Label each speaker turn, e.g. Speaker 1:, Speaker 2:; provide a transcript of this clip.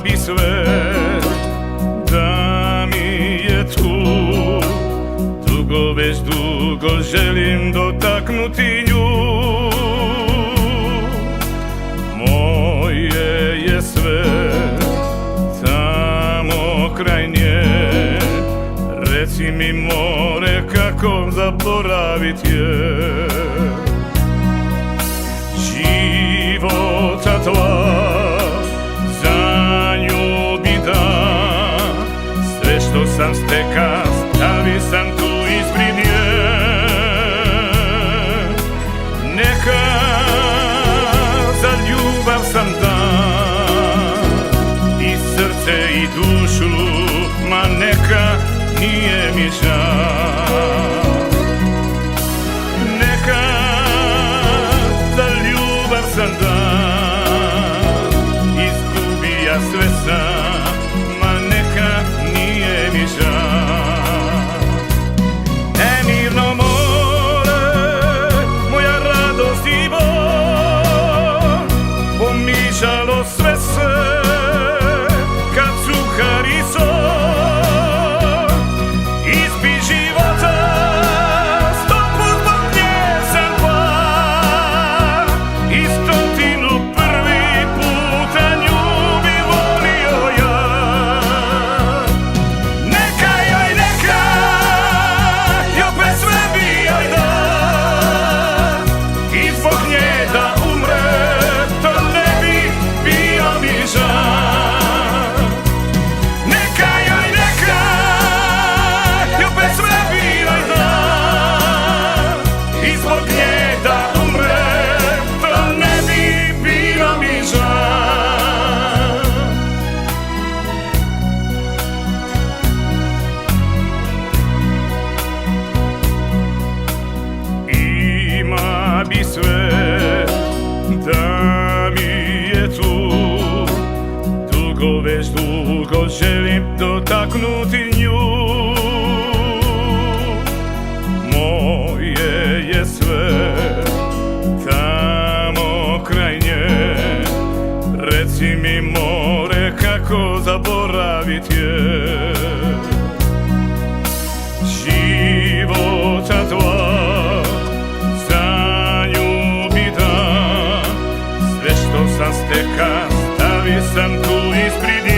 Speaker 1: bi sve da mi je tu. Dugo, već dugo želim dotaknuti nju. Moje je sve tamo kraj nje. Reci mi more, kako zaboravit je. Života tva za nju bi dao. Sve što sam steka stavi sam tu ispred nje. Neka za ljubav sam dan i srce i dušu, ma neka nije mi žal. Neka za ljubav sam dan, izgubi ja sve sam, ma neka nije mi žal. Nemirno more, moja radost i bol, pomišalo sve se kad cuhar i sol. Ispi života, stopu zbog nje sam pao, i stotinu prvi puta nju bi volio ja. Neka joj, neka, i opet sve bi joj da, i zbog nje da umre, to ne bi bio mi žal. Neka joj, neka, i opet sve bi joj da, i zbog nje da umre, to ne bi bio mi žal. Ima bi sve da mi je tu. Dugo, već dugo želim dotaknuti nju. Moje je sve tamo kraj nje. Reci mi more, kako zaboravit je. Života tva za nju bi dao. Sve što sam steka stavi sam tu ispred